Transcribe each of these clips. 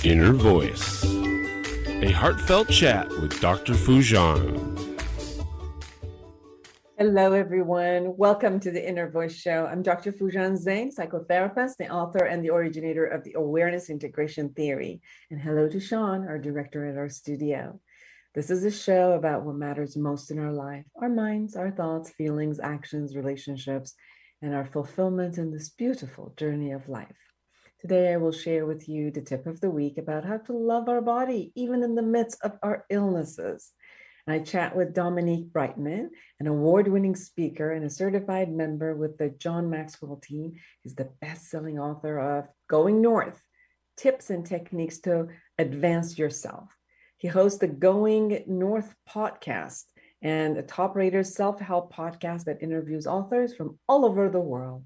Inner Voice, a heartfelt chat with Dr. Foojan. Hello, everyone. Welcome to the Inner Voice Show. I'm Dr. Foojan Zeine, psychotherapist, the author and the originator of the Awareness Integration Theory. And hello to Sean, our director at our studio. This is a show about what matters most in our life, our minds, our thoughts, feelings, actions, relationships, and our fulfillment in this beautiful journey of life. Today, I will share with you the tip of the week about how to love our body, even in the midst of our illnesses. And I chat with Dominique Brightmon, an award-winning speaker and a certified member with the John Maxwell team. He's the best-selling author of Going North, Tips and Techniques to Advance Yourself. He hosts the Going North podcast and a top-rated self-help podcast that interviews authors from all over the world.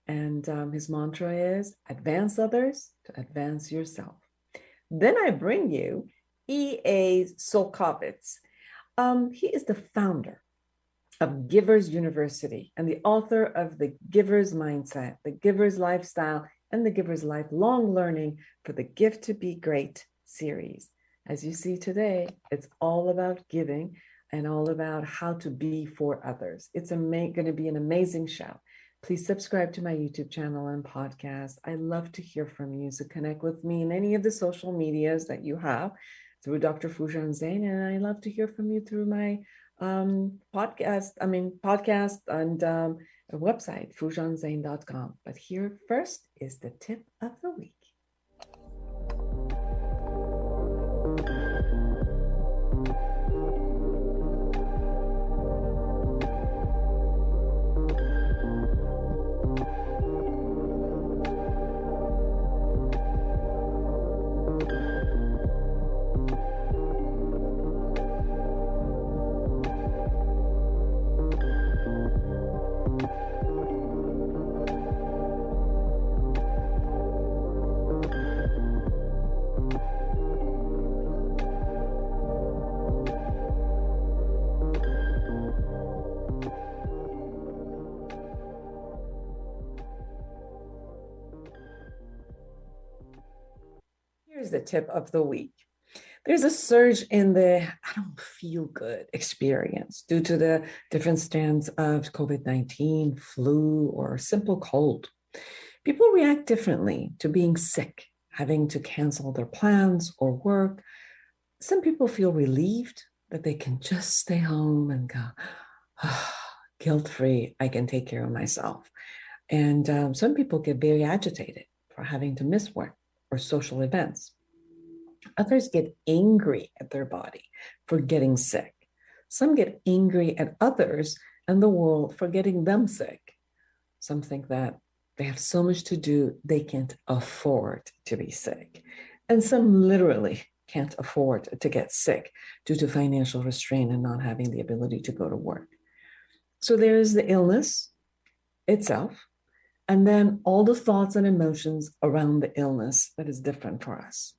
And his mantra is advance others to advance yourself. Then I bring you E.A. Csolkovits. He is the founder of Givers University and the author of The Giver's Mindset, The Giver's Lifestyle, and The Giver's Lifelong Learning for the Gift to Be Great series. As you see today, it's all about giving and all about how to be for others. It's going to be an amazing show. Please subscribe to my YouTube channel and podcast. I love to hear from you. So connect with me in any of the social medias that you have through Dr. Foojan Zeine. And I love to hear from you through my podcast and website, foojanzeine.com. But here first is the tip of the week. Here's the tip of the week. There's a surge in the I don't feel good experience due to the different strands of COVID-19, flu, or simple cold. People react differently to being sick, having to cancel their plans or work. Some people feel relieved that they can just stay home and go, guilt-free, I can take care of myself. And some people get very agitated for having to miss work or social events. Others get angry at their body for getting sick. Some get angry at others and the world for getting them sick. Some think that they have so much to do, they can't afford to be sick. And some literally can't afford to get sick due to financial restraint and not having the ability to go to work. So there is the illness itself, and then all the thoughts and emotions around the illness that is different for us.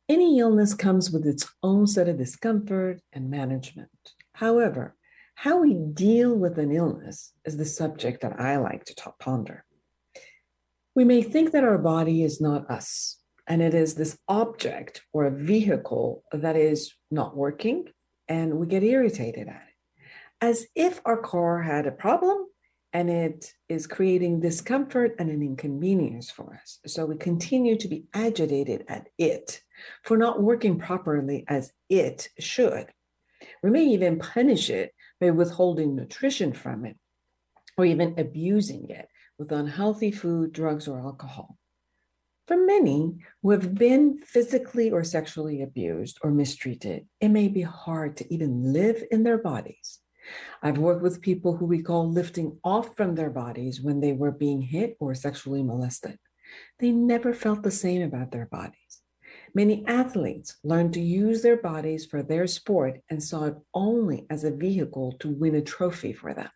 Any illness comes with its own set of discomfort and management. However, how we deal with an illness is the subject that I like to ponder. We may think that our body is not us, and it is this object or a vehicle that is not working, and we get irritated at it, as if our car had a problem and it is creating discomfort and an inconvenience for us. So we continue to be agitated at it for not working properly as it should. We may even punish it by withholding nutrition from it, or even abusing it with unhealthy food, drugs, or alcohol. For many who have been physically or sexually abused or mistreated, it may be hard to even live in their bodies. I've worked with people who recall lifting off from their bodies when they were being hit or sexually molested. They never felt the same about their bodies. Many athletes learned to use their bodies for their sport and saw it only as a vehicle to win a trophy for them.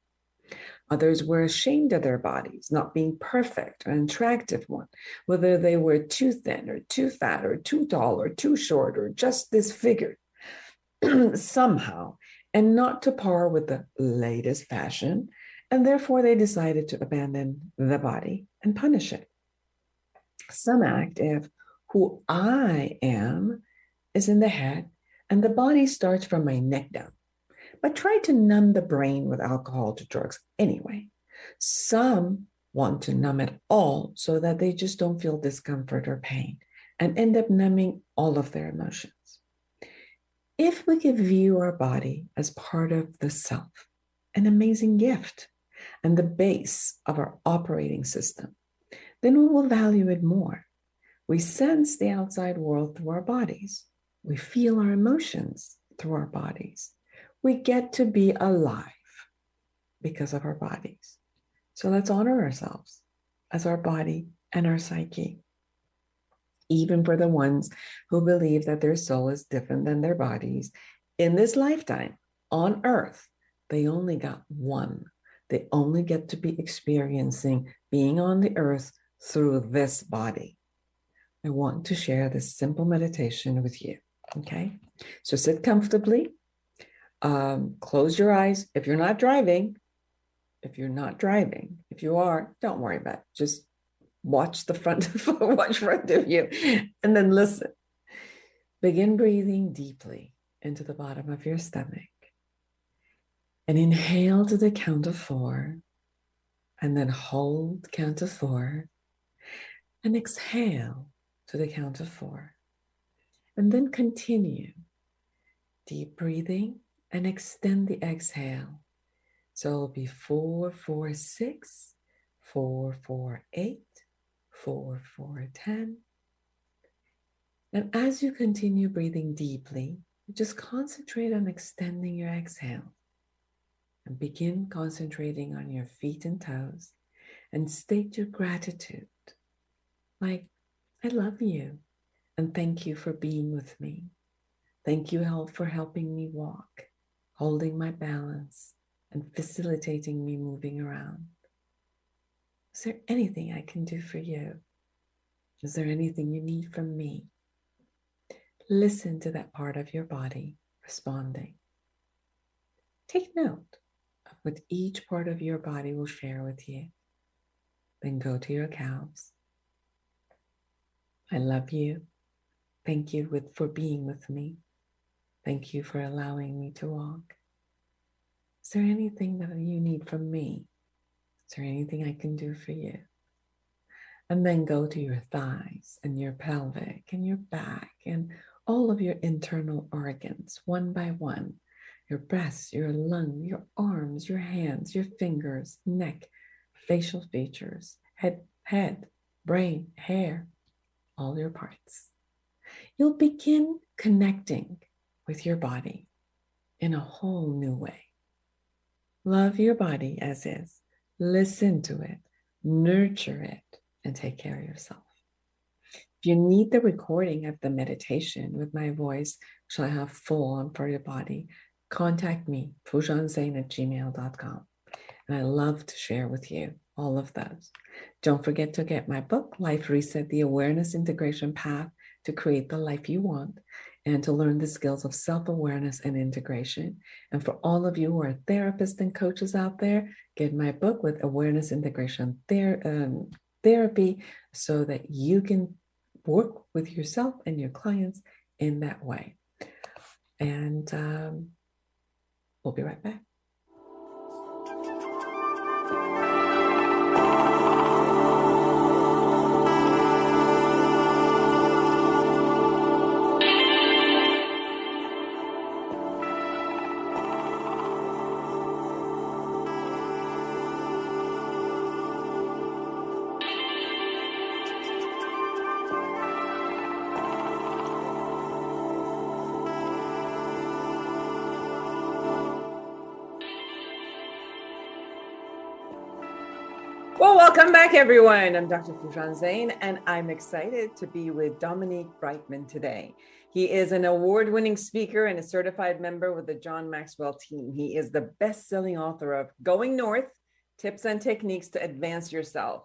Others were ashamed of their bodies, not being perfect or an attractive one, whether they were too thin or too fat or too tall or too short or just disfigured. Somehow, and not to par with the latest fashion, and therefore they decided to abandon the body and punish it. Some act if who I am is in the head, and the body starts from my neck down, but try to numb the brain with alcohol to drugs anyway. Some want to numb it all so that they just don't feel discomfort or pain and end up numbing all of their emotions. If we could view our body as part of the self, an amazing gift and the base of our operating system, then we will value it more. We sense the outside world through our bodies. We feel our emotions through our bodies. We get to be alive because of our bodies. So let's honor ourselves as our body and our psyche. Even for the ones who believe that their soul is different than their bodies, in this lifetime on earth, they only got one. They only get to be experiencing being on the earth through this body. I want to share this simple meditation with you, okay? So sit comfortably, close your eyes. If you're not driving, if you are, don't worry about it. Just watch front of you and then listen. Begin breathing deeply into the bottom of your stomach and inhale to the count of 4 and then hold count of 4 and exhale to the count of 4 and then continue deep breathing and extend the exhale. So it'll be 4, 4, 6, 4, 4, 8, 4, 4, 10. And as you continue breathing deeply, just concentrate on extending your exhale and begin concentrating on your feet and toes and state your gratitude. Like, I love you and thank you for being with me. Thank you for helping me walk, holding my balance, and facilitating me moving around. Is there anything I can do for you? Is there anything you need from me? Listen to that part of your body responding. Take note of what each part of your body will share with you. Then go to your calves. I love you. Thank you for being with me. Thank you for allowing me to walk. Is there anything that you need from me? Is there anything I can do for you? And then go to your thighs and your pelvic and your back and all of your internal organs, one by one. Your breasts, your lung, your arms, your hands, your fingers, neck, facial features, head, brain, hair, all your parts. You'll begin connecting with your body in a whole new way. Love your body as is. Listen to it, nurture it, and take care of yourself. If you need the recording of the meditation with my voice, which I have full on for your body, contact me, foojanzeine@gmail.com. And I love to share with you all of those. Don't forget to get my book, Life Reset, The Awareness Integration Path to Create the Life You Want, and to learn the skills of self-awareness and integration. And for all of you who are therapists and coaches out there, get my book with Awareness Integration Therapy so that you can work with yourself and your clients in that way. And we'll be right back. Well, welcome back, everyone. I'm Dr. Foojan Zeine, and I'm excited to be with Dominique Brightmon today. He is an award-winning speaker and a certified member with the John Maxwell team. He is the best-selling author of Going North, Tips and Techniques to Advance Yourself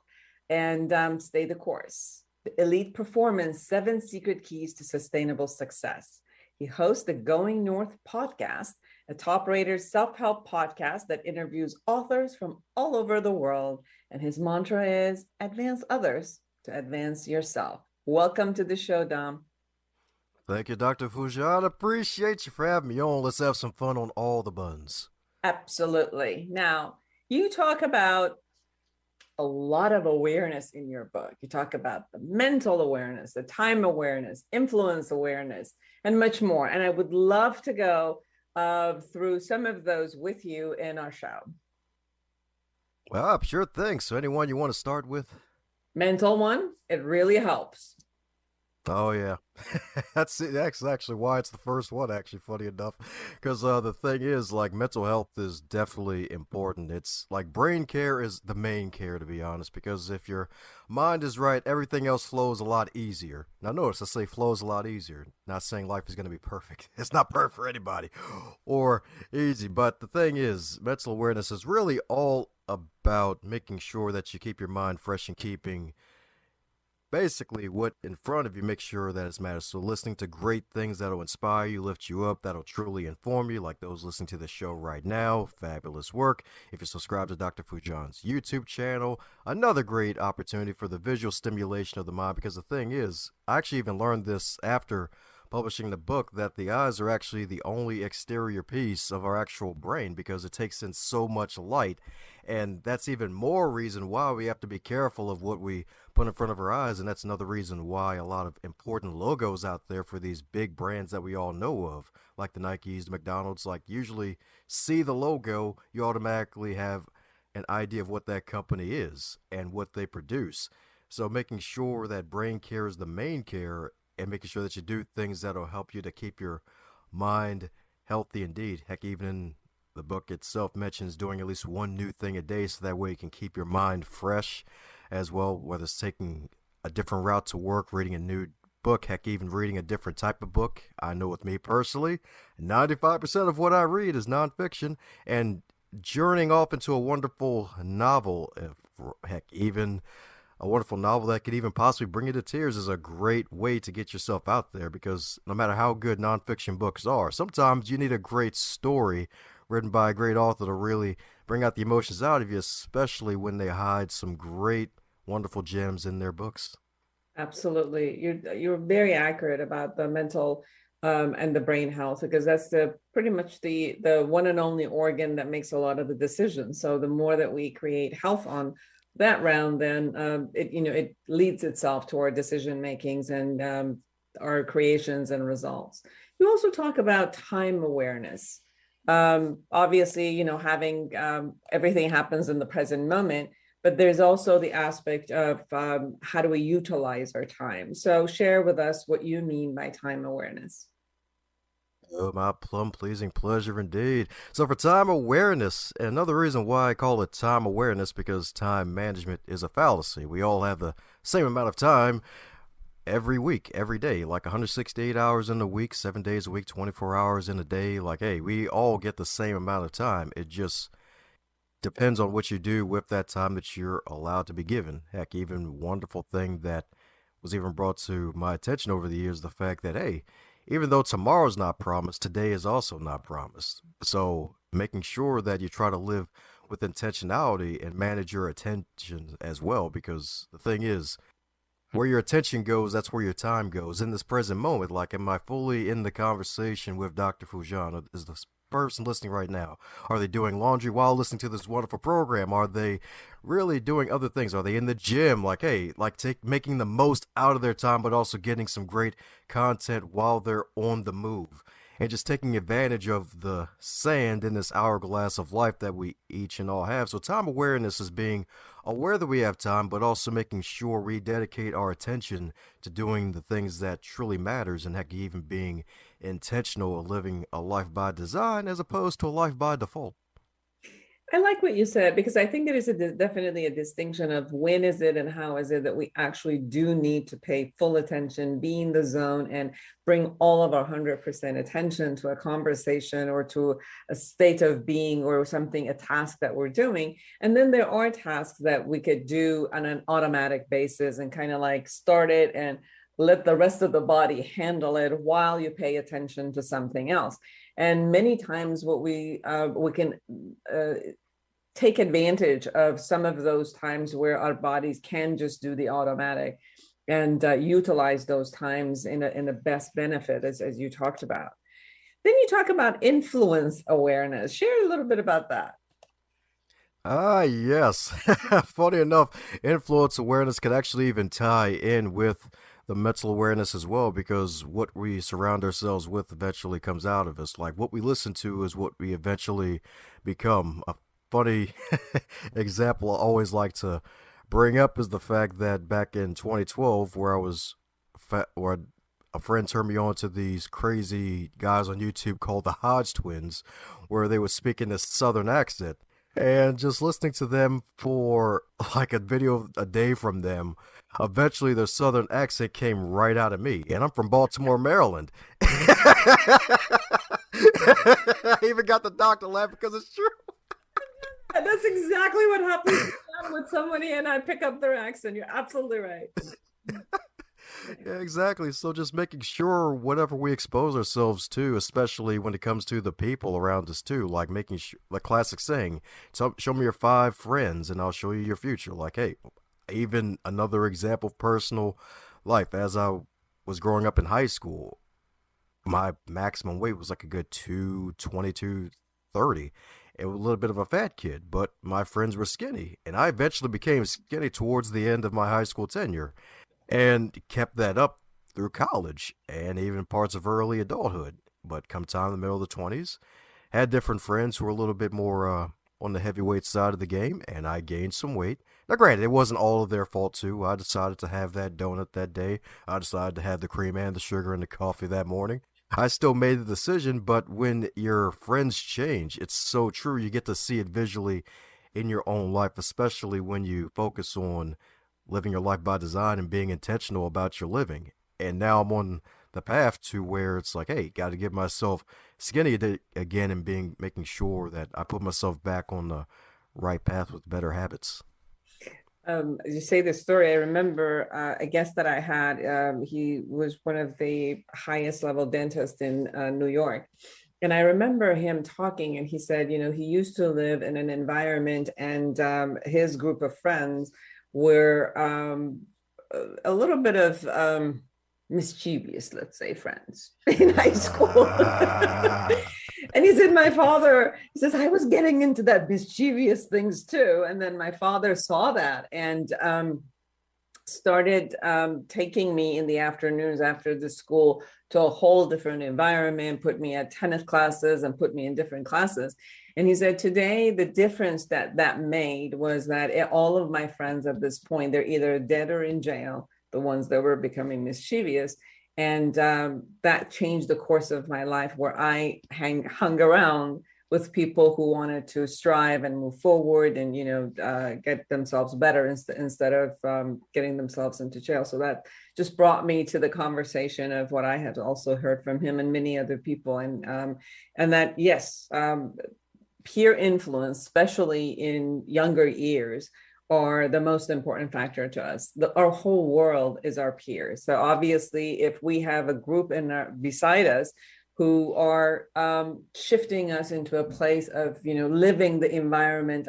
and Stay the Course, the Elite Performance, 7 Secret Keys to Sustainable Success. He hosts the Going North podcast, a top-rated self-help podcast that interviews authors from all over the world. And his mantra is advance others to advance yourself. Welcome to the show, Dom. Thank you, Dr. Foojan. Appreciate you for having me on. Let's have some fun on all the buns. Absolutely. Now, you talk about a lot of awareness in your book. You talk about the mental awareness, the time awareness, influence awareness, and much more. And I would love to go through some of those with you in our show. Well, sure thing. So anyone you want to start with? Mental one, it really helps. Oh, yeah. That's actually why it's the first one, actually, funny enough. Because the thing is, like, mental health is definitely important. It's like brain care is the main care, to be honest, because if your mind is right, everything else flows a lot easier. Now, notice I say flows a lot easier. Not saying life is going to be perfect. It's not perfect for anybody or easy. But the thing is, mental awareness is really all about making sure that you keep your mind fresh and keeping basically what in front of you, make sure that it matters. So listening to great things that'll inspire you, lift you up, that'll truly inform you, like those listening to the show right now. Fabulous work. If you subscribe to Dr. Foojan's YouTube channel, another great opportunity for the visual stimulation of the mind, because the thing is, I actually even learned this after publishing the book, that the eyes are actually the only exterior piece of our actual brain, because it takes in so much light. And that's even more reason why we have to be careful of what we put in front of our eyes. And that's another reason why a lot of important logos out there for these big brands that we all know of, like the Nikes, the McDonald's, like usually see the logo, you automatically have an idea of what that company is and what they produce. So making sure that brain care is the main care, and making sure that you do things that'll help you to keep your mind healthy indeed. Heck, even in the book itself mentions doing at least one new thing a day, so that way you can keep your mind fresh as well, whether it's taking a different route to work, reading a new book, heck, even reading a different type of book. I know with me personally, 95% of what I read is nonfiction, and journeying off into a wonderful novel, heck, even a wonderful novel that could even possibly bring you to tears, is a great way to get yourself out there, because no matter how good nonfiction books are, sometimes you need a great story written by a great author to really bring out the emotions out of you, especially when they hide some great, wonderful gems in their books. Absolutely. You're very accurate about the mental and the brain health, because that's the pretty much the one and only organ that makes a lot of the decisions. So the more that we create health on that round, then it leads itself to our decision makings and our creations and results. You also talk about time awareness. Obviously, having everything happens in the present moment, but there's also the aspect of how do we utilize our time. So share with us what you mean by time awareness. Oh, my plum-pleasing pleasure indeed. So for time awareness, another reason why I call it time awareness, because time management is a fallacy. We all have the same amount of time every week, every day, like 168 hours in a week, 7 days a week, 24 hours in a day. Like, hey, we all get the same amount of time. It just depends on what you do with that time that you're allowed to be given. Heck, even wonderful thing that was even brought to my attention over the years, the fact that, hey, even though tomorrow's not promised, today is also not promised. So making sure that you try to live with intentionality and manage your attention as well, because the thing is, where your attention goes, that's where your time goes. In this present moment, like, am I fully in the conversation with Dr. Foojan? Is the person listening right now, are they doing laundry while listening to this wonderful program? Are they really doing other things? Are they in the gym? Like, hey, like making the most out of their time, but also getting some great content while they're on the move. And just taking advantage of the sand in this hourglass of life that we each and all have. So time awareness is being aware that we have time, but also making sure we dedicate our attention to doing the things that truly matters, and heck, even being intentional of living a life by design as opposed to a life by default. I like what you said, because I think there is definitely a distinction of when is it and how is it that we actually do need to pay full attention, be in the zone, and bring all of our 100% attention to a conversation or to a state of being or something, a task that we're doing. And then there are tasks that we could do on an automatic basis and kind of like start it and let the rest of the body handle it while you pay attention to something else. And many times what we can take advantage of some of those times where our bodies can just do the automatic, and utilize those times in the best benefit, as you talked about. Then you talk about influence awareness. Share a little bit about that. Ah, yes. Funny enough, influence awareness can actually even tie in with the mental awareness as well, because what we surround ourselves with eventually comes out of us. Like what we listen to is what we eventually become. A funny example I always like to bring up is the fact that back in 2012, where a friend turned me on to these crazy guys on YouTube called the Hodge Twins, where they would speak in this Southern accent. And just listening to them for like a video a day from them, eventually their southern accent came right out of me. And I'm from Baltimore, Maryland. I even got the doctor laughing because it's true. That's exactly what happens with somebody, and I pick up their accent. You're absolutely right. Yeah, exactly. So just making sure whatever we expose ourselves to, especially when it comes to the people around us too, like making sure the classic saying, show me your five friends and I'll show you your future. Like, hey, even another example of personal life. As I was growing up in high school, my maximum weight was like a good 222, 30. It was a little bit of a fat kid, but my friends were skinny. And I eventually became skinny towards the end of my high school tenure and kept that up through college and even parts of early adulthood. But come time in the middle of the 20s, had different friends who were a little bit more on the heavyweight side of the game, and I gained some weight. Now, granted, it wasn't all of their fault, too. I decided to have that donut that day. I decided to have the cream and the sugar and the coffee that morning. I still made the decision, but when your friends change, it's so true. You get to see it visually in your own life, especially when you focus on living your life by design and being intentional about your living. And now I'm on the path to where it's like, hey, got to get myself skinny again and making sure that I put myself back on the right path with better habits. As you say this story, I remember a guest that I had. He was one of the highest level dentists in New York. And I remember him talking, and he said, he used to live in an environment, and his group of friends were a little bit of mischievous, let's say, friends in high school. And he said, he says, I was getting into that mischievous things too. And then my father saw that and started taking me in the afternoons after the school to a whole different environment, put me at tennis classes and put me in different classes. And he said, today, the difference that made was that all of my friends at this point, they're either dead or in jail, the ones that were becoming mischievous. And that changed the course of my life, where I hung around with people who wanted to strive and move forward and, get themselves better instead of getting themselves into jail. So that just brought me to the conversation of what I had also heard from him and many other people. And that, yes, peer influence, especially in younger years, are the most important factor to us. Our whole world is our peers. So obviously, if we have a group beside us who are shifting us into a place of, living the environment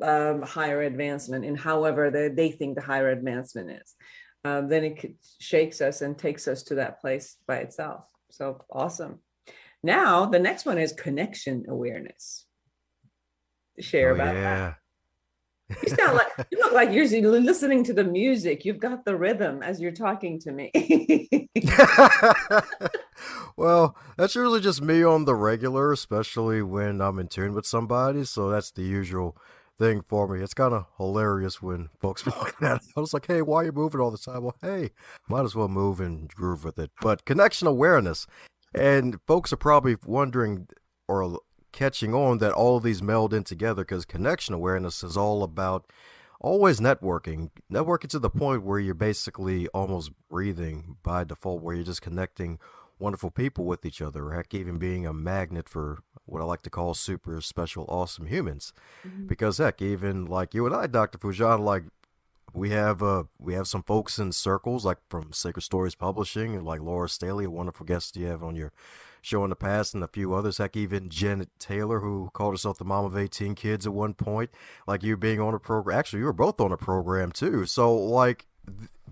of higher advancement in however they think the higher advancement is, then it shakes us and takes us to that place by itself. So awesome. Now, the next one is connection awareness. Share about that. You look like you're listening to the music. You've got the rhythm as you're talking to me. Well, that's usually just me on the regular, especially when I'm in tune with somebody. So that's the usual thing for me. It's kind of hilarious when folks point that out. I was like, hey, why are you moving all the time? Well, hey, might as well move and groove with it. But connection awareness. And folks are probably wondering or catching on that all of these meld in together, because connection awareness is all about always networking to the point where you're basically almost breathing by default, where you're just connecting wonderful people with each other, or heck, even being a magnet for what I like to call super special awesome humans. Because heck, even like you and I, Dr. Foojan, like we have some folks in circles like from Sacred Stories Publishing, like Laura Staley, a wonderful guest you have on your show in the past, and a few others. Heck, even Janet Taylor, who called herself the mom of 18 kids at one point. Like you being on a program. Actually, you were both on a program too. So like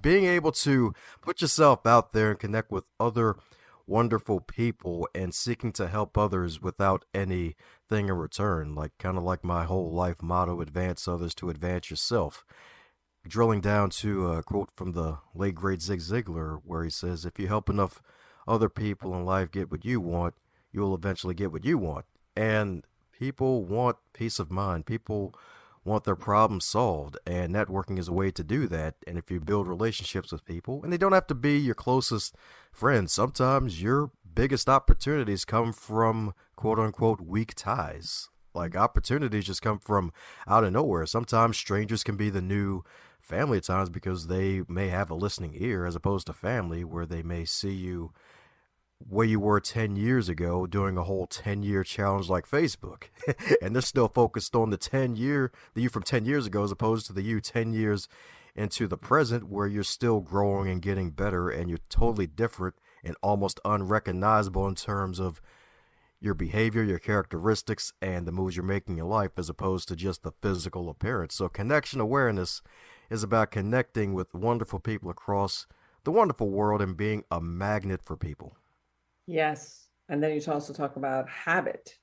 being able to put yourself out there and connect with other wonderful people and seeking to help others without anything in return, like kind of like my whole life motto, advance others to advance yourself. Drilling down to a quote from the late great Zig Ziglar, where he says, if you help enough other people in life get what you want, you'll eventually get what you want. And people want peace of mind. People want their problems solved, and networking is a way to do that. And if you build relationships with people, and they don't have to be your closest friends, sometimes your biggest opportunities come from quote unquote weak ties. Like opportunities just come from out of nowhere. Sometimes strangers can be the new family at times because they may have a listening ear, as opposed to family where they may see you where you were 10 years ago doing a whole 10-year challenge like Facebook. And they're still focused on the you from 10 years ago, as opposed to the you 10 years into the present, where you're still growing and getting better, and you're totally different and almost unrecognizable in terms of your behavior, your characteristics, and the moves you're making in life, as opposed to just the physical appearance. So connection awareness is about connecting with wonderful people across the wonderful world and being a magnet for people. Yes. And then you also talk about habit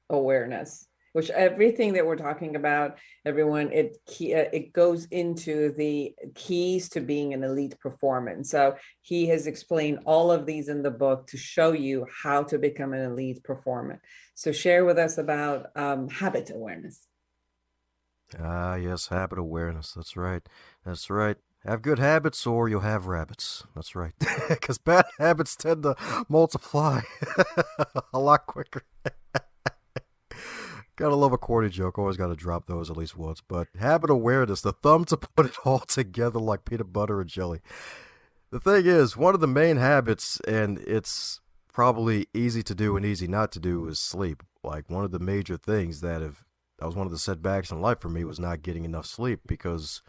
awareness, which everything that we're talking about, everyone, it goes into the keys to being an elite performer. And so he has explained all of these in the book to show you how to become an elite performer. So share with us about habit awareness. Ah, yes, habit awareness. That's right. That's right. Have good habits or you'll have rabbits. That's right. Because bad habits tend to multiply a lot quicker. Gotta love a corny joke. Always gotta drop those at least once. But habit awareness, the thumb to put it all together like peanut butter and jelly. The thing is, one of the main habits, and it's probably easy to do and easy not to do, is sleep. Like one of the major things that was one of the setbacks in life for me was not getting enough sleep because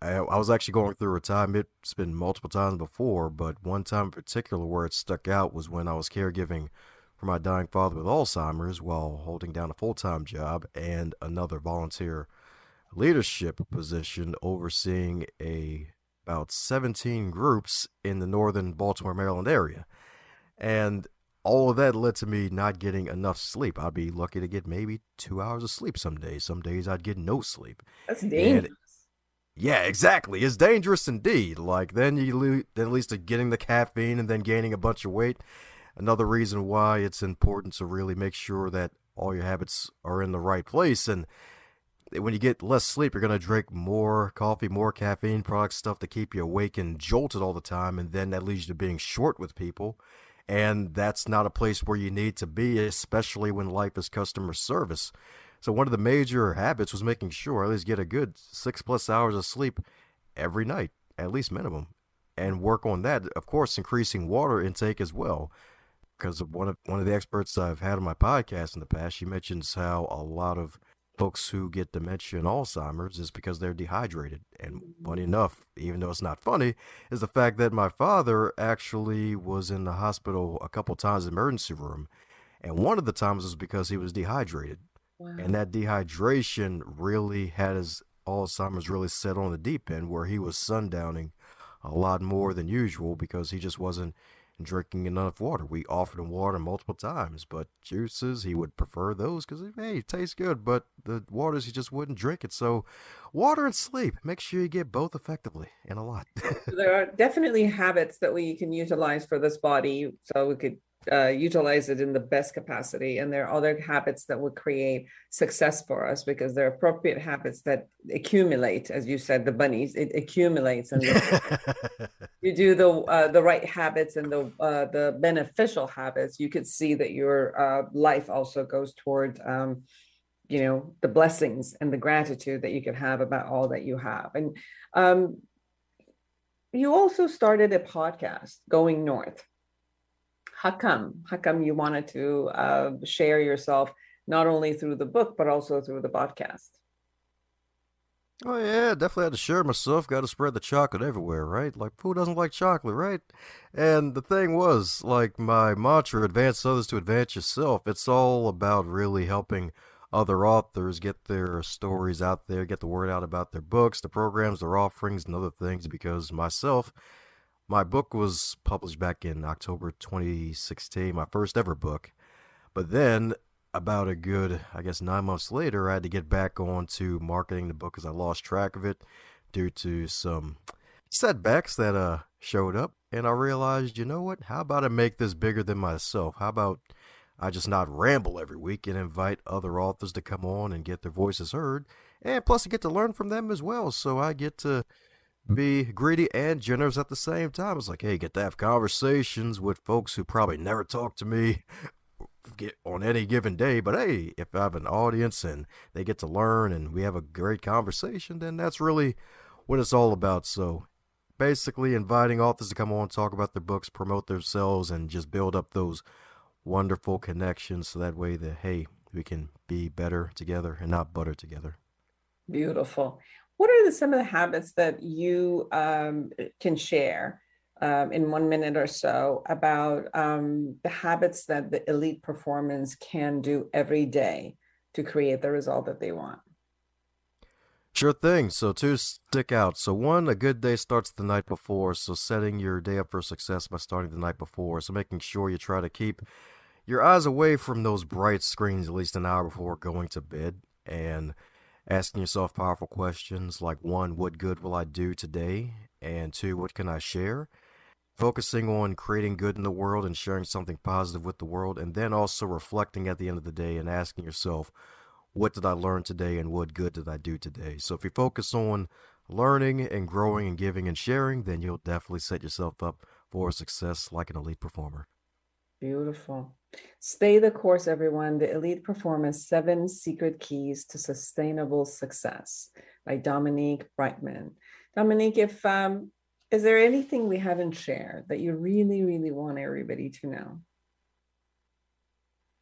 I was actually going through a time, it's been multiple times before, but one time in particular where it stuck out was when I was caregiving for my dying father with Alzheimer's while holding down a full-time job and another volunteer leadership position overseeing about 17 groups in the northern Baltimore, Maryland area. And all of that led to me not getting enough sleep. I'd be lucky to get maybe 2 hours of sleep some days. Some days I'd get no sleep. That's And dangerous. yeah, exactly. It's dangerous indeed. Like then then at least getting the caffeine and then gaining a bunch of weight. Another reason why it's important to really make sure that all your habits are in the right place. And when you get less sleep, you're going to drink more coffee, more caffeine products, stuff to keep you awake and jolted all the time. And then that leads you to being short with people. And that's not a place where you need to be, especially when life is customer service. So one of the major habits was making sure I at least get a good 6+ hours of sleep every night, at least minimum, and work on that. Of course, increasing water intake as well, because one of the experts I've had on my podcast in the past, she mentions how a lot of folks who get dementia and Alzheimer's is because they're dehydrated. And funny enough, even though it's not funny, is the fact that my father actually was in the hospital a couple times in the emergency room, and one of the times was because he was dehydrated. And Wow. that dehydration really had his Alzheimer's really set on the deep end where he was sundowning a lot more than usual because he just wasn't drinking enough water. We offered him water multiple times, but juices, he would prefer those because, hey, it tastes good, but the waters, he just wouldn't drink it. So water and sleep, make sure you get both effectively and a lot. There are definitely habits that we can utilize for this body so we could utilize it in the best capacity. And there are other habits that will create success for us because they're appropriate habits that accumulate, as you said, the bunnies, it accumulates. And you do the right habits and the beneficial habits, you could see that your life also goes toward the blessings and the gratitude that you can have about all that you have. And um, you also started a podcast, Going North. How come? How come you wanted to share yourself not only through the book but also through the podcast? Oh yeah, definitely had to share myself. Got to spread the chocolate everywhere, right? Like who doesn't like chocolate, right? And the thing was, like my mantra, advance others to advance yourself. It's all about really helping other authors get their stories out there, get the word out about their books, the programs, their offerings, and other things. Because myself, my book was published back in October 2016, my first ever book. But then, about a good, I guess, 9 months later, I had to get back on to marketing the book because I lost track of it due to some setbacks that showed up. And I realized, you know what? How about I make this bigger than myself? How about I just not ramble every week and invite other authors to come on and get their voices heard? And plus, I get to learn from them as well. So I get to be greedy and generous at the same time. It's like, hey, get to have conversations with folks who probably never talk to me get on any given day. But hey, if I have an audience and they get to learn and we have a great conversation, then that's really what it's all about. So basically inviting authors to come on, talk about their books, promote themselves, and just build up those wonderful connections so that way that, hey, we can be better together and not butter together. Beautiful. What are some of the habits that you can share in 1 minute or so about the habits that the elite performance can do every day to create the result that they want? Sure thing. So two stick out. So one, a good day starts the night before. So setting your day up for success by starting the night before. So making sure you try to keep your eyes away from those bright screens at least an hour before going to bed and asking yourself powerful questions like one, what good will I do today? And two, what can I share? Focusing on creating good in the world and sharing something positive with the world, and then also reflecting at the end of the day and asking yourself, what did I learn today and what good did I do today? So if you focus on learning and growing and giving and sharing, then you'll definitely set yourself up for success like an elite performer. Beautiful. Stay the course, everyone. The Elite Performance 7 Secret Keys to Sustainable Success by Dominique Brightmon. Dominique, if is there anything we haven't shared that you really, really want everybody to know?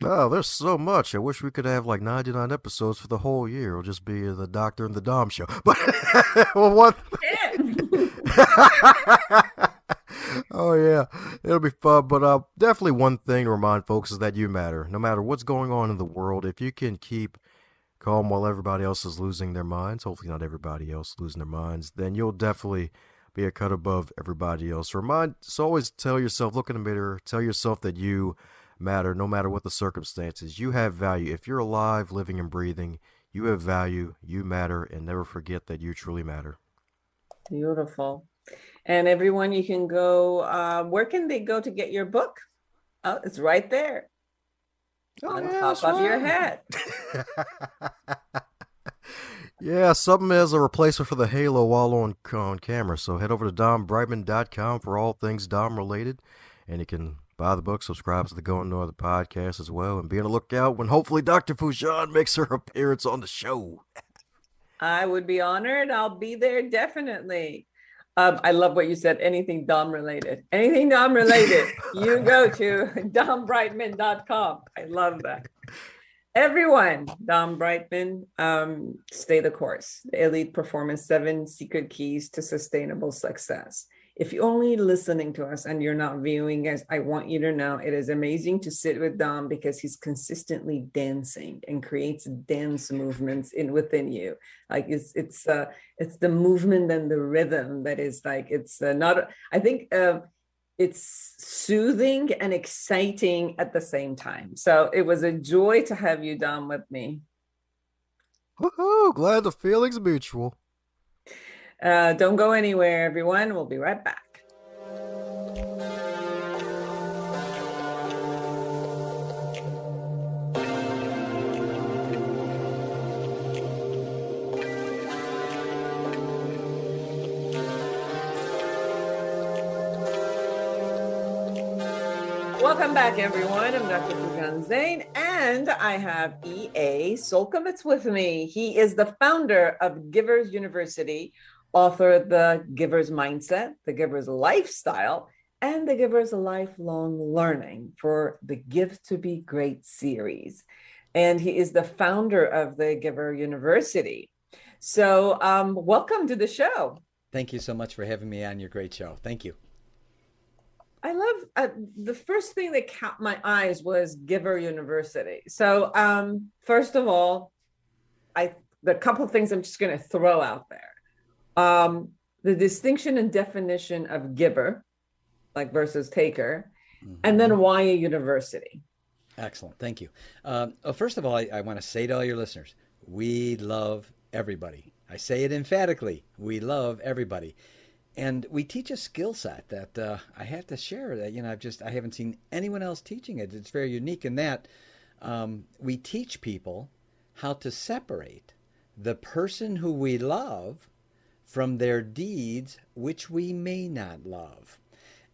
Oh, there's so much. I wish we could have like 99 episodes for the whole year. It'll just be the Doctor and the Dom show. But well, one oh yeah, it'll be fun. But definitely one thing to remind folks is that you matter. No matter what's going on in the world, if you can keep calm while everybody else is losing their minds, hopefully not everybody else losing their minds, then you'll definitely be a cut above everybody else. So always tell yourself, look in the mirror, tell yourself that you matter no matter what the circumstances. You have value. If you're alive, living, and breathing, you have value, you matter, and never forget that you truly matter. Beautiful. And everyone, you can go, where can they go to get your book? Oh, it's right there on top of your head. Yeah, something as a replacement for the halo while on camera. So head over to dombrightmon.com for all things Dom related. And you can buy the book, subscribe to the Going North podcast as well, and be on the lookout when hopefully Dr. Foojan makes her appearance on the show. I would be honored. I'll be there definitely. I love what you said. Anything Dom related. Anything Dom related. You go to dombrightmon.com. I love that. Everyone, Dom Brightmon, stay the course. The Elite Performance 7 Secret Keys to Sustainable Success. If you're only listening to us and you're not viewing us, I want you to know it is amazing to sit with Dom because he's consistently dancing and creates dance movements within you. Like it's the movement and the rhythm that is like it's not. I think it's soothing and exciting at the same time. So it was a joy to have you, Dom, with me. Woohoo! Glad the feeling's mutual. Don't go anywhere, everyone. We'll be right back. Welcome back, everyone. I'm Dr. Foojan Zeine, and I have E.A. Csolkovits with me. He is the founder of Givers University, author of The Giver's Mindset, The Giver's Lifestyle, and The Giver's Lifelong Learning for the Gift to Be Great series. And he is the founder of the Giver University. So, welcome to the show. Thank you so much for having me on your great show. Thank you. I love the first thing that caught my eyes was Giver University. So, first of all, the couple of things I'm just going to throw out there. The distinction and definition of giver, like versus taker, and then why a university. Excellent. Thank you. First of all, I want to say to all your listeners, we love everybody. I say it emphatically. We love everybody. And we teach a skill set that I have to share that, I haven't seen anyone else teaching it. It's very unique in that we teach people how to separate the person who we love from their deeds, which we may not love.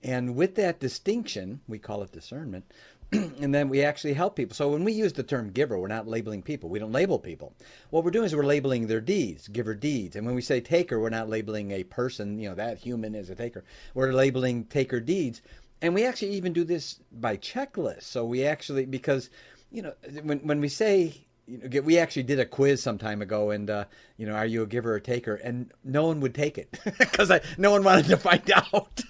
And with that distinction, we call it discernment, and then we actually help people. So when we use the term giver, we're not labeling people. We don't label people. What we're doing is we're labeling their deeds, giver deeds. And when we say taker, we're not labeling a person, that human is a taker. We're labeling taker deeds. And we actually even do this by checklist. So we actually, because, when we say, we actually did a quiz some time ago, and are you a giver or taker? And no one would take it because no one wanted to find out.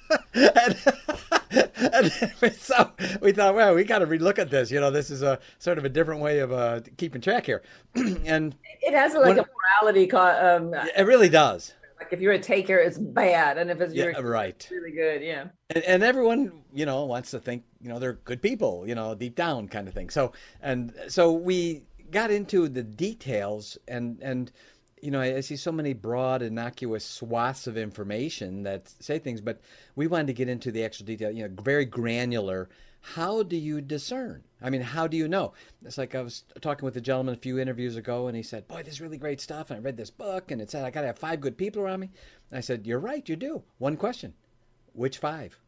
and so we thought, well, we got to relook at this. This is a sort of a different way of keeping track here. And it has a morality. It really does. Like if you're a taker, it's bad, and if it's right, it's really good, yeah. And everyone, wants to think, they're good people, deep down kind of thing. So we got into the details, and I see so many broad, innocuous swaths of information that say things, but we wanted to get into the actual detail, very granular. How do you discern? I mean, how do you know? It's like I was talking with a gentleman a few interviews ago, and he said, boy, this is really great stuff, and I read this book, and it said I got to have 5 good people around me. And I said, you're right, you do. One question, which 5?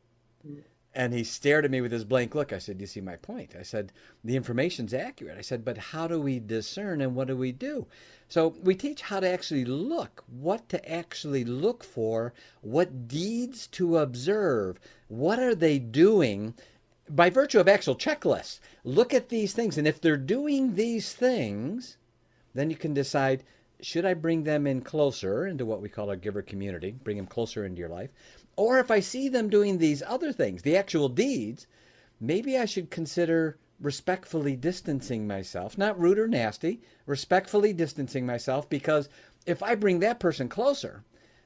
And he stared at me with his blank look. I said, you see my point? I said, the information's accurate. I said, but how do we discern and what do we do? So we teach how to actually look, what to actually look for, what deeds to observe, what are they doing by virtue of actual checklists. Look at these things. And if they're doing these things, then you can decide, should I bring them in closer into what we call a giver community, bring them closer into your life? Or if I see them doing these other things, the actual deeds, maybe I should consider respectfully distancing myself, not rude or nasty, respectfully distancing myself, because if I bring that person closer,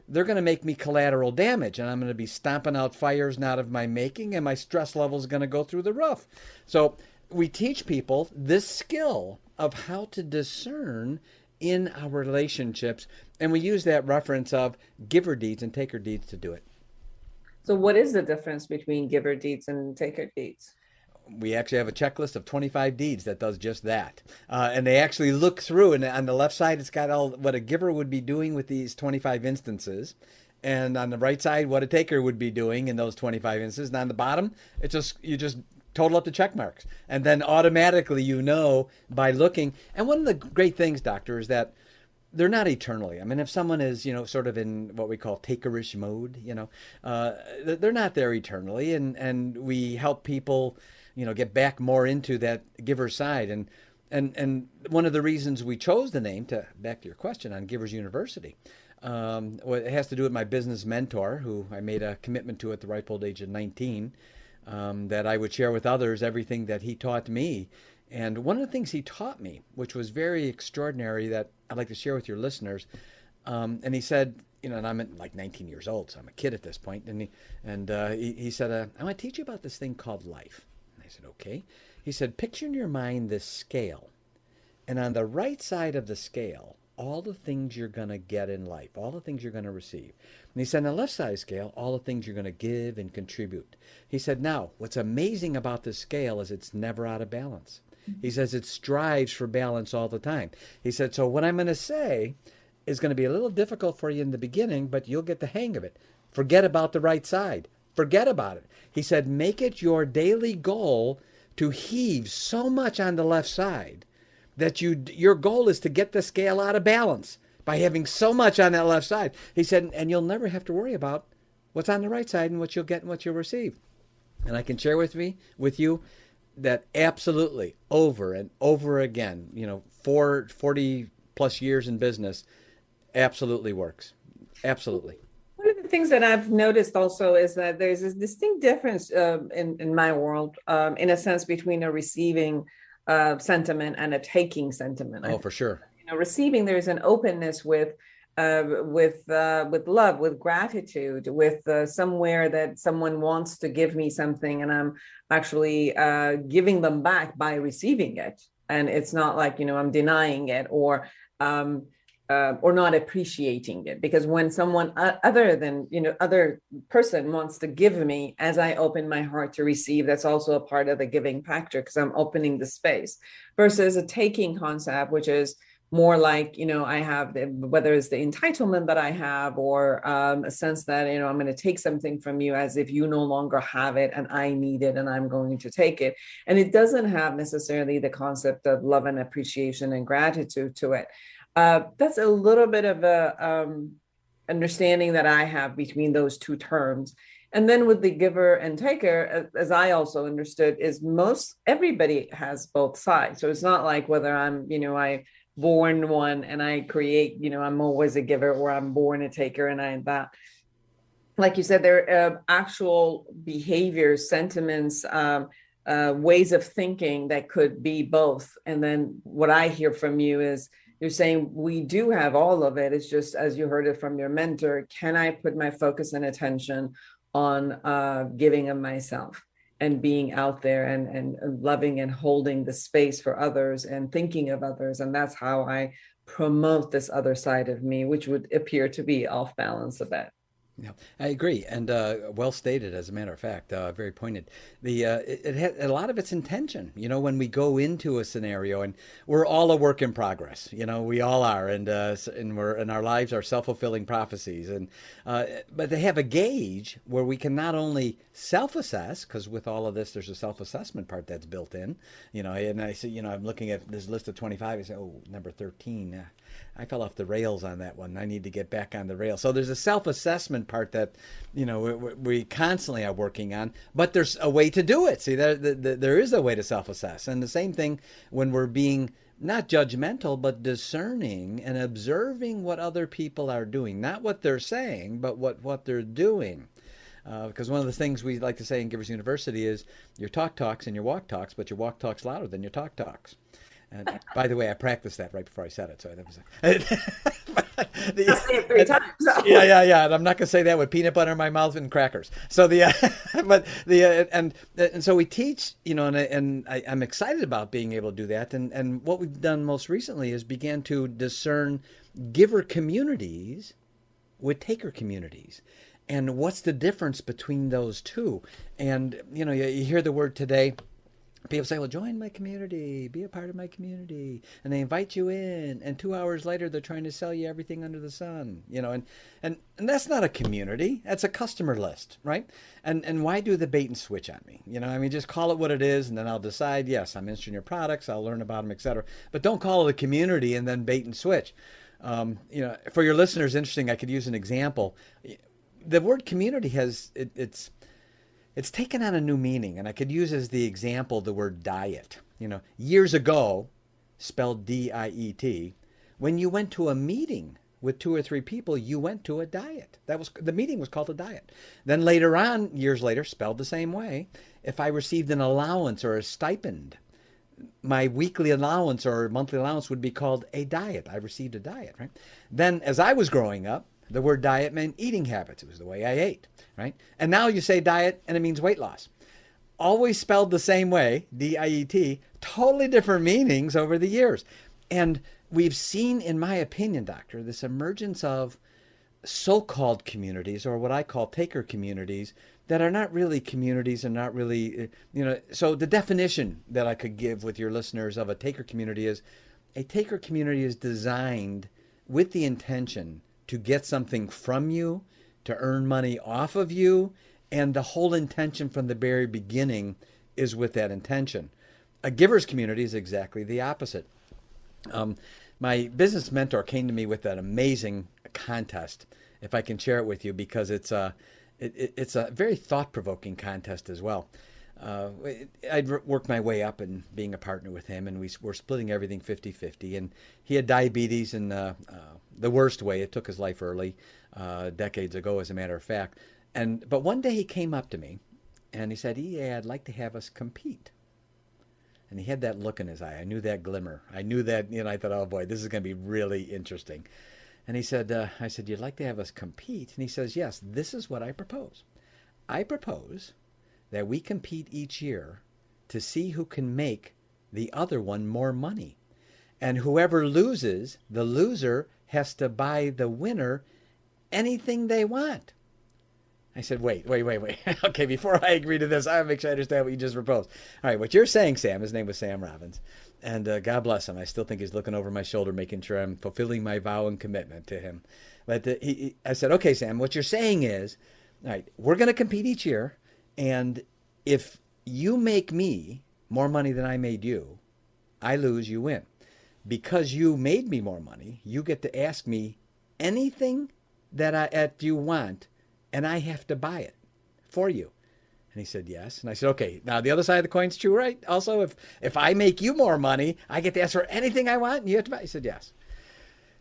they're going to make me collateral damage, and I'm going to be stomping out fires not of my making, and my stress level is going to go through the roof. So we teach people this skill of how to discern in our relationships, and we use that reference of giver deeds and taker deeds to do it. So what is the difference between giver deeds and taker deeds? We actually have a checklist of 25 deeds that does just that. And they actually look through, and on the left side, it's got all what a giver would be doing with these 25 instances. And on the right side, what a taker would be doing in those 25 instances. And on the bottom, you just total up the check marks. And then automatically, by looking. And one of the great things, Doctor, is that they're not eternally. I mean, if someone is, sort of in what we call takerish mode, they're not there eternally. And we help people, get back more into that giver side. And one of the reasons we chose the name, back to your question on Givers University, it has to do with my business mentor, who I made a commitment to at the ripe old age of 19, that I would share with others everything that he taught me. And one of the things he taught me, which was very extraordinary, that I'd like to share with your listeners, and he said, and I'm like 19 years old, so I'm a kid at this point, and he said, I want to teach you about this thing called life. And I said, okay. He said, picture in your mind this scale, and on the right side of the scale, all the things you're going to get in life, all the things you're going to receive. And he said, on the left side of the scale, all the things you're going to give and contribute. He said, now, what's amazing about this scale is it's never out of balance. He says it strives for balance all the time. He said, so what I'm going to say is going to be a little difficult for you in the beginning, but you'll get the hang of it. Forget about the right side. Forget about it. He said, make it your daily goal to heave so much on the left side that your goal is to get the scale out of balance by having so much on that left side. He said, and you'll never have to worry about what's on the right side and what you'll get and what you'll receive. And I can share with you that absolutely over and over again, 40 plus years in business, absolutely works. Absolutely. One of the things that I've noticed also is that there's this distinct difference in my world, in a sense, between a receiving sentiment and a taking sentiment. Oh, for sure. Receiving, there's an openness with love, with gratitude, with somewhere that someone wants to give me something, and I'm actually giving them back by receiving it, and it's not like I'm denying it or not appreciating it. Because when someone other person wants to give me, as I open my heart to receive, that's also a part of the giving factor, because I'm opening the space, versus a taking concept, which is more like, I have whether it's the entitlement that I have, or a sense that, I'm going to take something from you as if you no longer have it and I need it and I'm going to take it. And it doesn't have necessarily the concept of love and appreciation and gratitude to it. That's a little bit of a understanding that I have between those two terms. And then with the giver and taker, as I also understood, is everybody has both sides. So it's not like whether I'm, I born one and I create, I'm always a giver, or I'm born a taker and that. Like you said, there are actual behaviors, sentiments, ways of thinking that could be both. And then what I hear from you is, you're saying we do have all of it. It's just, as you heard it from your mentor, can I put my focus and attention on giving of myself and being out there and loving and holding the space for others and thinking of others. And that's how I promote this other side of me, which would appear to be off balance a bit. Yeah, I agree, and well stated. As a matter of fact, very pointed. It had a lot of its intention. When we go into a scenario, and we're all a work in progress. We all are, and our lives are self-fulfilling prophecies. And but they have a gauge where we can not only self-assess, because with all of this, there's a self-assessment part that's built in. And I say, I'm looking at this list of 25. I say, oh, number 13. I fell off the rails on that one. I need to get back on the rails. So there's a self-assessment part that, we constantly are working on, but there's a way to do it. See, there is a way to self-assess. And the same thing when we're being not judgmental, but discerning and observing what other people are doing, not what they're saying, but what they're doing. Because one of the things we like to say in Givers University is your talk talks and your walk talks, but your walk talks louder than your talk talks. And by the way, I practiced that right before I said it, so that was. I say it 3 times. So. Yeah. And I'm not going to say that with peanut butter in my mouth and crackers. So and so we teach, and I'm excited about being able to do that. And what we've done most recently is began to discern giver communities with taker communities. And what's the difference between those two? And, you hear the word today. People say, well, join my community, be a part of my community. And they invite you in. And 2 hours later, they're trying to sell you everything under the sun. And that's not a community. That's a customer list, right? And why do the bait and switch on me? Just call it what it is. And then I'll decide, yes, I'm interested in your products. I'll learn about them, et cetera. But don't call it a community and then bait and switch. For your listeners, interesting, I could use an example. The word community it's taken on a new meaning, and I could use as the example the word diet. Years ago, spelled D-I-E-T, when you went to a meeting with 2 or 3 people, you went to a diet. The meeting was called a diet. Then later on, years later, spelled the same way, if I received an allowance or a stipend, my weekly allowance or monthly allowance would be called a diet. I received a diet, right? Then as I was growing up, the word diet meant eating habits. It was the way I ate, right? And now you say diet and it means weight loss. Always spelled the same way, D-I-E-T, totally different meanings over the years. And we've seen, in my opinion, doctor, this emergence of so-called communities, or what I call taker communities, that are not really communities and not really, so the definition that I could give with your listeners of a taker community is, a taker community is designed with the intention to get something from you, to earn money off of you, and the whole intention from the very beginning is with that intention. A giver's community is exactly the opposite. My business mentor came to me with that amazing contest, if I can share it with you, because it's a very thought-provoking contest as well. I'd worked my way up in being a partner with him, and we were splitting everything 50-50. And he had diabetes, and the worst way. It took his life early, decades ago, as a matter of fact. But one day he came up to me and he said, "E.A., I'd like to have us compete." And he had that look in his eye. I knew that glimmer. I knew that, I thought, oh boy, this is going to be really interesting. And he said, I said, "You'd like to have us compete?" And he says, "Yes, this is what I propose. I propose that we compete each year to see who can make the other one more money. And whoever loses, the loser has to buy the winner anything they want." I said, wait. Okay, before I agree to this, I have to make sure I understand what you just proposed. All right, what you're saying, Sam, his name was Sam Robbins, and God bless him. I still think he's looking over my shoulder, making sure I'm fulfilling my vow and commitment to him. But I said, "Okay, Sam, what you're saying is, all right, we're going to compete each year, and if you make me more money than I made you, I lose, you win. Because you made me more money, you get to ask me anything that you want, and I have to buy it for you." And he said, "Yes." And I said, "Okay, now the other side of the coin's true, right? Also, if I make you more money, I get to ask for anything I want, and you have to buy it." He said, "Yes."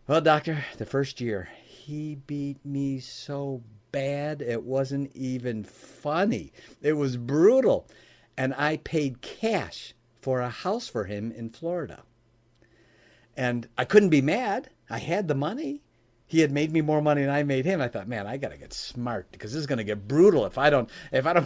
Well, doctor, the first year, he beat me so bad, it wasn't even funny. It was brutal. And I paid cash for a house for him in Florida. And I couldn't be mad. I had the money. He had made me more money than I made him. I thought, man, I got to get smart because this is going to get brutal if I don't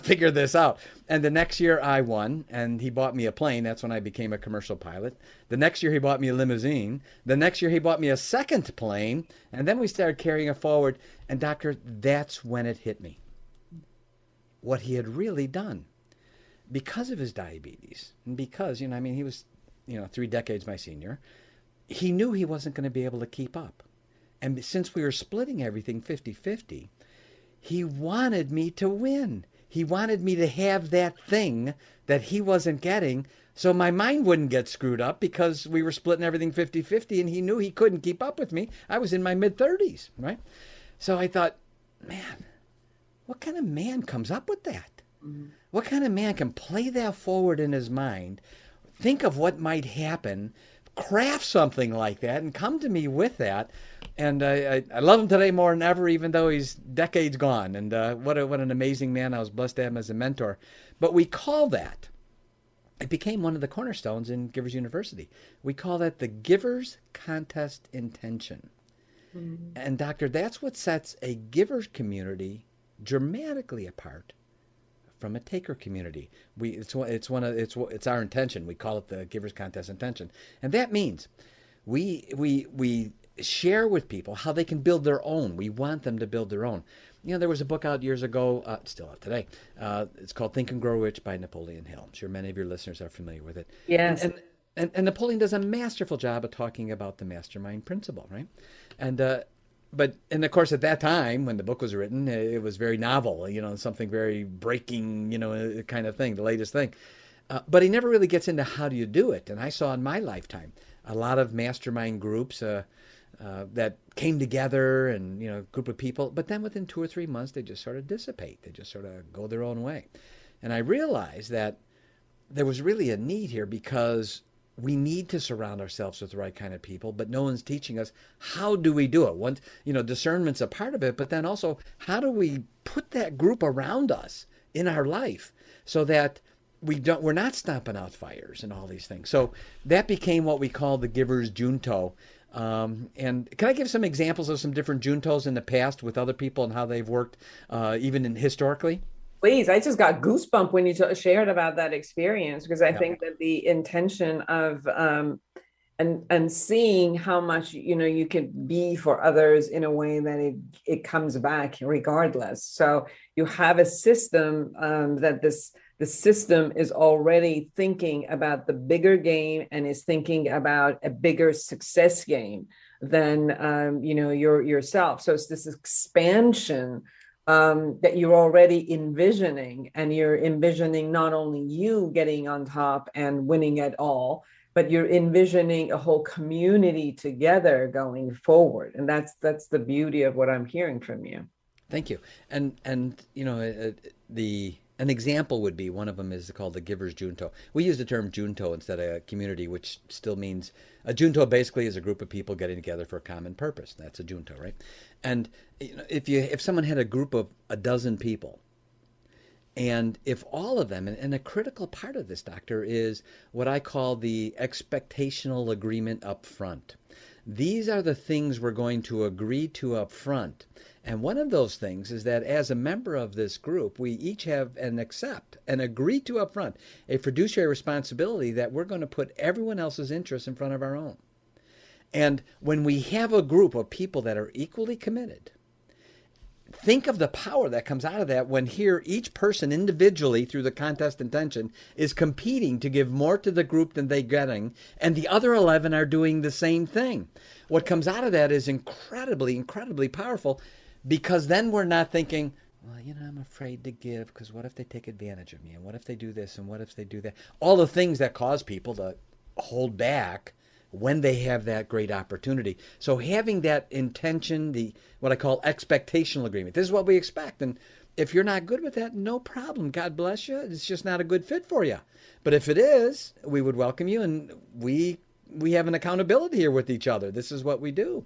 figure this out. And the next year I won, and he bought me a plane. That's when I became a commercial pilot. The next year he bought me a limousine. The next year he bought me a second plane, and then we started carrying it forward. And doctor, that's when it hit me. What he had really done, because of his diabetes, and because, he was, 3 decades my senior, he knew he wasn't going to be able to keep up. And since we were splitting everything 50-50, he wanted me to win. He wanted me to have that thing that he wasn't getting, so my mind wouldn't get screwed up because we were splitting everything 50-50, and he knew he couldn't keep up with me. I was in my mid-30s, right? So I thought, man, what kind of man comes up with that? Mm-hmm. What kind of man can play that forward in his mind, think of what might happen, craft something like that, and come to me with that? And I love him today more than ever, even though he's decades gone. And what an amazing man. I was blessed to have him as a mentor. But we call that, it became one of the cornerstones in Givers University. We call that the Givers Contest Intention. Mm-hmm. And doctor, that's what sets a giver community dramatically apart from a taker community. It's our intention. We call it the Givers Contest Intention. And that means we share with people how they can build their own. We want them to build their own. There was a book out years ago, still out today. It's called Think and Grow Rich by Napoleon Hill. I'm sure many of your listeners are familiar with it. Yes. And Napoleon does a masterful job of talking about the mastermind principle, right? And of course, at that time, when the book was written, it was very novel, something very breaking, kind of thing, the latest thing. But he never really gets into how do you do it. And I saw in my lifetime a lot of mastermind groups that came together and, a group of people. But then within 2 or 3 months, they just sort of dissipate. They just sort of go their own way. And I realized that there was really a need here because we need to surround ourselves with the right kind of people, but no one's teaching us how do we do it. Once, discernment's a part of it, but then also how do we put that group around us in our life so that we're not stomping out fires and all these things. So that became what we call the Givers Junto. And can I give some examples of some different juntos in the past with other people and how they've worked, even historically? Please, I just got goosebump when you shared about that experience, because I think that the intention of and seeing how much you can be for others in a way that it comes back regardless. So you have a system that the system is already thinking about the bigger game and is thinking about a bigger success game than yourself. So it's this expansion that you're already envisioning, and you're envisioning not only you getting on top and winning it all, but you're envisioning a whole community together going forward. And that's the beauty of what I'm hearing from you. Thank you. And An example would be, one of them is called the Giver's Junto. We use the term junto instead of community, which still means a junto basically is a group of people getting together for a common purpose. That's a junto, right? And if someone had a group of a dozen people, and if all of them, and a critical part of this, Doctor, is what I call the expectational agreement up front. These are the things we're going to agree to up front. And one of those things is that as a member of this group, we each have and accept and agree to up front a fiduciary responsibility that we're going to put everyone else's interests in front of our own. And when we have a group of people that are equally committed, think of the power that comes out of that when here each person individually through the contest intention is competing to give more to the group than they're getting, and the other 11 are doing the same thing. What comes out of that is incredibly, incredibly powerful, because then we're not thinking, well, I'm afraid to give because what if they take advantage of me, and what if they do this, and what if they do that? All the things that cause people to hold back when they have that great opportunity. So having that intention, what I call expectational agreement, this is what we expect. And if you're not good with that, no problem. God bless you. It's just not a good fit for you. But if it is, we would welcome you, and we have an accountability here with each other. This is what we do.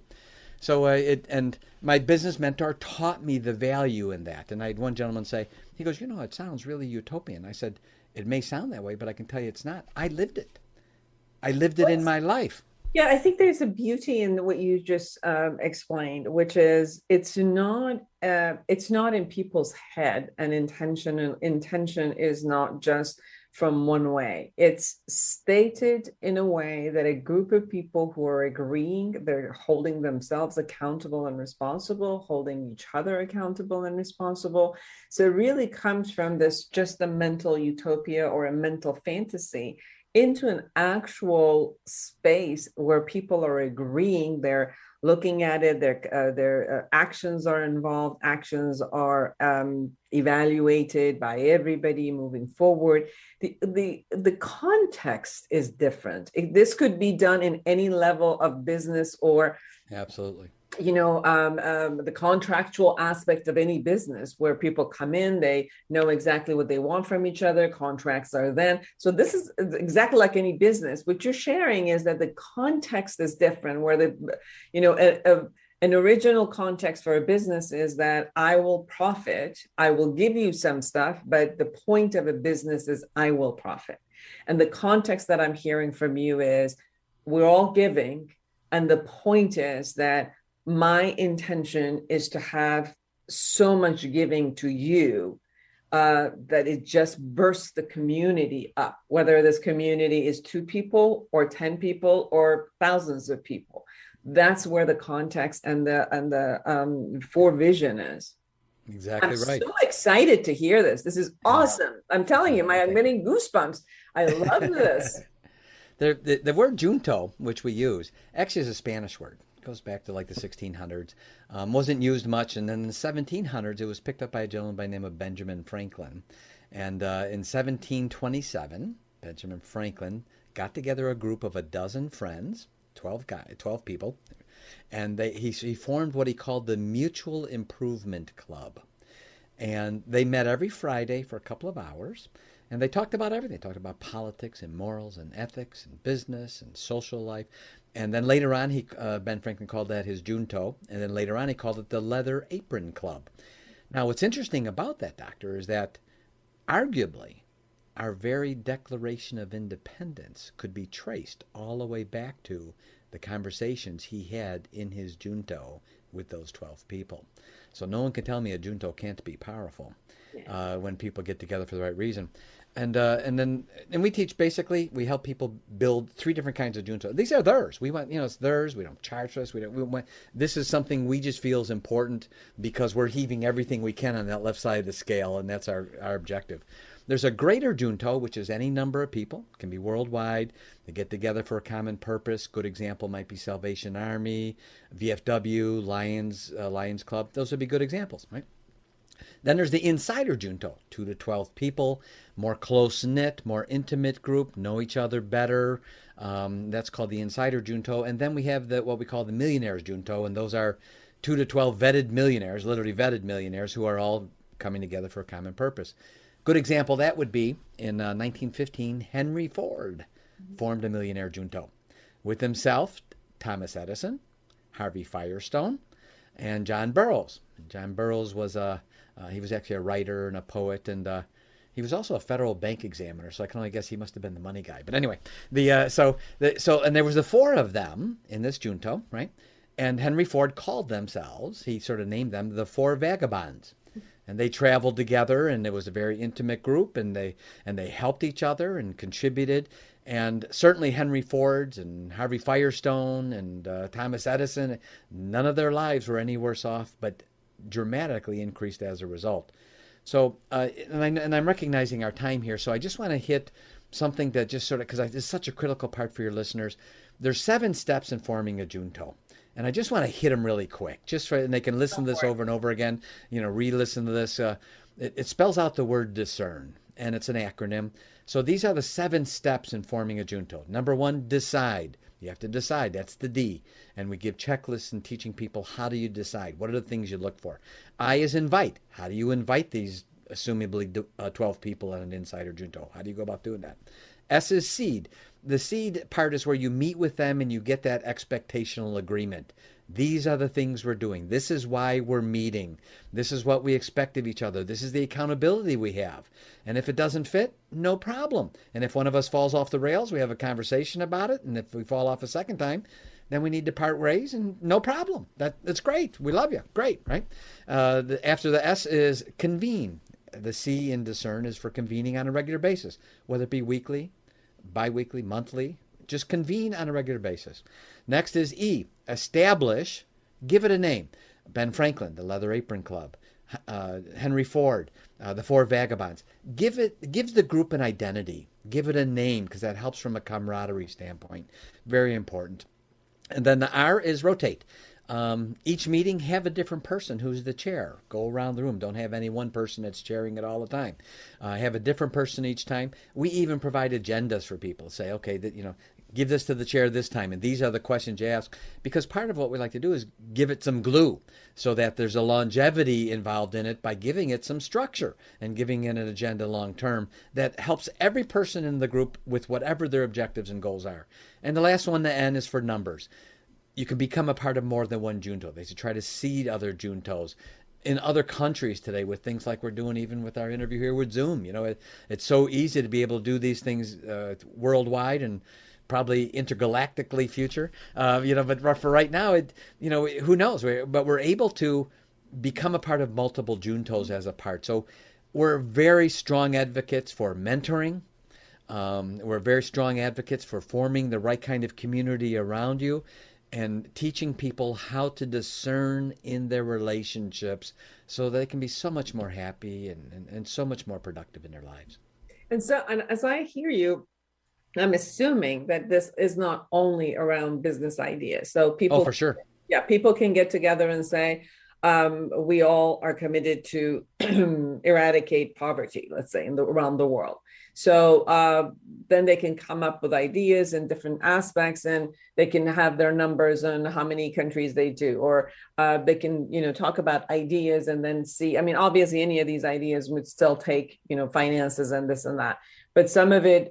So and my business mentor taught me the value in that. And I had one gentleman say, he goes, it sounds really utopian. I said, it may sound that way, but I can tell you it's not. I lived it. I lived it in my life. Yeah, I think there's a beauty in what you just explained, which is it's not in people's head. And intention is not just from one way. It's stated in a way that a group of people who are agreeing, they're holding themselves accountable and responsible, holding each other accountable and responsible. So it really comes from just a mental utopia or a mental fantasy into an actual space where people are agreeing, they're looking at it, their actions are involved, actions are evaluated by everybody moving forward. The context is different. This could be done in any level of business or absolutely. The contractual aspect of any business where people come in, they know exactly what they want from each other. Contracts are then. So this is exactly like any business. What you're sharing is that the context is different, where an original context for a business is that I will profit, I will give you some stuff, but the point of a business is I will profit. And the context that I'm hearing from you is we're all giving. And the point is that my intention is to have so much giving to you that it just bursts the community up, whether this community is 2 people or 10 people or thousands of people. That's where the context and the forevision is. Exactly right. I'm so excited to hear this. This is awesome. I'm telling you, I'm getting goosebumps. I love this. The word junto, which we use, actually is a Spanish word. Goes back to like the 1600s. Wasn't used much, and then in the 1700s it was picked up by a gentleman by the name of Benjamin Franklin. And in 1727, Benjamin Franklin got together a group of a dozen friends, 12 people, and he formed what he called the Mutual Improvement Club. And they met every Friday for a couple of hours. And they talked about everything. They talked about politics and morals and ethics and business and social life. And then later on, Ben Franklin called that his junto. And then later on, he called it the Leather Apron Club. Now, what's interesting about that, Doctor, is that arguably our very Declaration of Independence could be traced all the way back to the conversations he had in his junto with those 12 people. So no one can tell me a junto can't be powerful when people get together for the right reason. And we teach, basically, we help people build 3 different kinds of junto. These are theirs. We want, it's theirs. We don't charge for this. This is something we just feel is important because we're heaving everything we can on that left side of the scale, and that's our objective. There's a greater junto, which is any number of people. It can be worldwide. They get together for a common purpose. Good example might be Salvation Army, VFW, Lions Club. Those would be good examples, right? Then there's the insider junto, 2 to 12 people, more close-knit, more intimate group, know each other better. That's called the insider junto. And then we have what we call the millionaires junto, and those are 2 to 12 vetted millionaires, literally vetted millionaires, who are all coming together for a common purpose. Good example of that would be in 1915, Henry Ford formed a millionaire junto with himself, Thomas Edison, Harvey Firestone, and John Burroughs. John Burroughs was he was actually a writer and a poet, and he was also a federal bank examiner. So I can only guess he must have been the money guy. But anyway, and there was the four of them in this junto, right? And Henry Ford called themselves, he sort of named them the Four Vagabonds. And they traveled together, and it was a very intimate group, and they helped each other and contributed. And certainly Henry Ford's and Harvey Firestone and Thomas Edison, none of their lives were any worse off, but dramatically increased as a result. So, and I'm recognizing our time here, so I just want to hit something that just sort of, because it's such a critical part for your listeners. There's 7 steps in forming a junto. And I just want to hit them really quick, and they can listen to this over and over again, re-listen to this. It spells out the word discern, and it's an acronym. So these are the 7 steps in forming a junto. Number 1, decide. You have to decide. That's the D. And we give checklists and teaching people, how do you decide? What are the things you look for? I is invite. How do you invite these assumably 12 people at an insider junto? How do you go about doing that? S is seed. The seed part is where you meet with them and you get that expectational agreement. These are the things we're doing. This is why we're meeting. This is what we expect of each other. This is the accountability we have. And if it doesn't fit, no problem. And if one of us falls off the rails, we have a conversation about it. And if we fall off a second time, then we need to part ways, and no problem. That's great. We love you. Great, right? After the S is convene. The C in discern is for convening on a regular basis, whether it be weekly, bi-weekly, monthly. Just convene on a regular basis. Next is E, establish, give it a name. Ben Franklin, the Leather Apron Club, Henry Ford, the Four Vagabonds. Give the group an identity. Give it a name, because that helps from a camaraderie standpoint. Very important. And then the R is rotate. Each meeting, have a different person who's the chair. Go around the room. Don't have any one person that's chairing it all the time. Have a different person each time. We even provide agendas for people. Say, okay, give this to the chair this time, and these are the questions you ask. Because part of what we like to do is give it some glue, so that there's a longevity involved in it by giving it some structure and giving it an agenda long term that helps every person in the group with whatever their objectives and goals are. And the last one, the N, is for numbers. You can become a part of more than one junto. They should try to seed other juntos in other countries today with things like we're doing even with our interview here with Zoom. It's so easy to be able to do these things worldwide and probably intergalactically future. But for right now, who knows? But we're able to become a part of multiple juntos as a part. So we're very strong advocates for mentoring. We're very strong advocates for forming the right kind of community around you, and teaching people how to discern in their relationships so they can be so much more happy and so much more productive in their lives. And so, and as I hear you, I'm assuming that this is not only around business ideas. So people, for sure. Yeah, people can get together and say, we all are committed to eradicate poverty, let's say, around the world. So then they can come up with ideas in different aspects, and they can have their numbers on how many countries they do, or they can, talk about ideas and then see. I mean, obviously, any of these ideas would still take, finances and this and that. But some of it,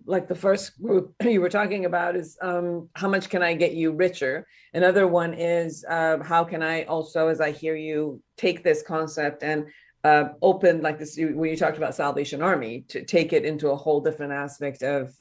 like the first group you were talking about, is how much can I get you richer? Another one is how can I also, as I hear you, take this concept and open, like this, when you talked about Salvation Army, to take it into a whole different aspect of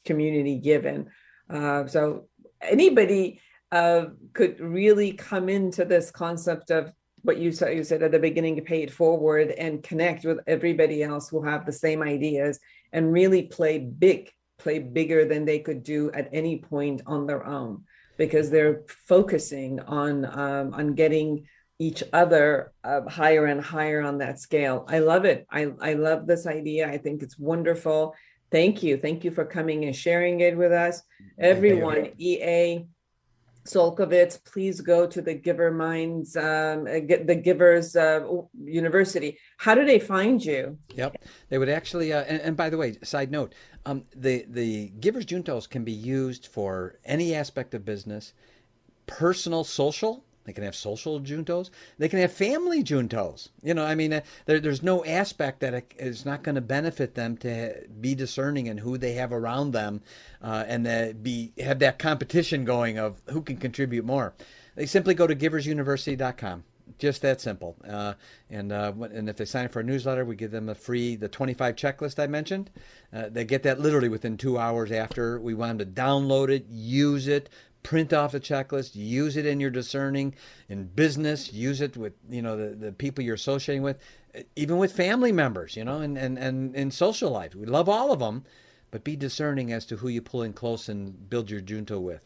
community given. So anybody could really come into this concept of what you said at the beginning, to pay it forward and connect with everybody else who have the same ideas, and really play bigger than they could do at any point on their own, because they're focusing on getting each other higher and higher on that scale. I love it. I love this idea. I think it's wonderful. Thank you. Thank you for coming and sharing it with us. Everyone, E.A., Csolkovits, please go to the Giver Minds, the Givers University. How do they find you? Yep, they would actually. And by the way, side note, the Givers Juntos can be used for any aspect of business, personal, social, They can have social juntos. They can have family juntos. I mean, there's no aspect that is not going to benefit them to be discerning in who they have around them, and have that competition going of who can contribute more. They simply go to giversuniversity.com. Just that simple. And if they sign up for a newsletter, we give them the 25 checklist I mentioned. They get that literally within 2 hours after. We want them to download it, use it, print off the checklist, use it in your discerning, in business, use it with the people you're associating with, even with family members, and in social life. We love all of them, but be discerning as to who you pull in close and build your junto with.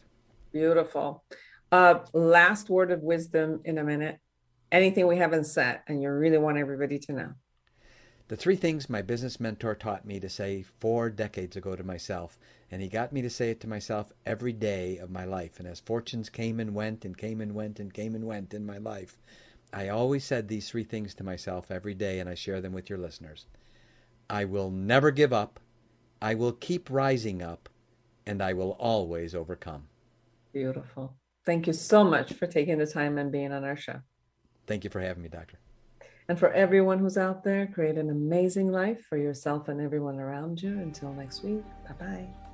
Beautiful. Last word of wisdom in a minute. Anything we haven't said and you really want everybody to know? The 3 things my business mentor taught me to say 4 decades ago to myself, and he got me to say it to myself every day of my life. And as fortunes came and went and came and went and came and went in my life, I always said these 3 things to myself every day, and I share them with your listeners. I will never give up. I will keep rising up, and I will always overcome. Beautiful. Thank you so much for taking the time and being on our show. Thank you for having me, Doctor. And for everyone who's out there, create an amazing life for yourself and everyone around you. Until next week, bye-bye.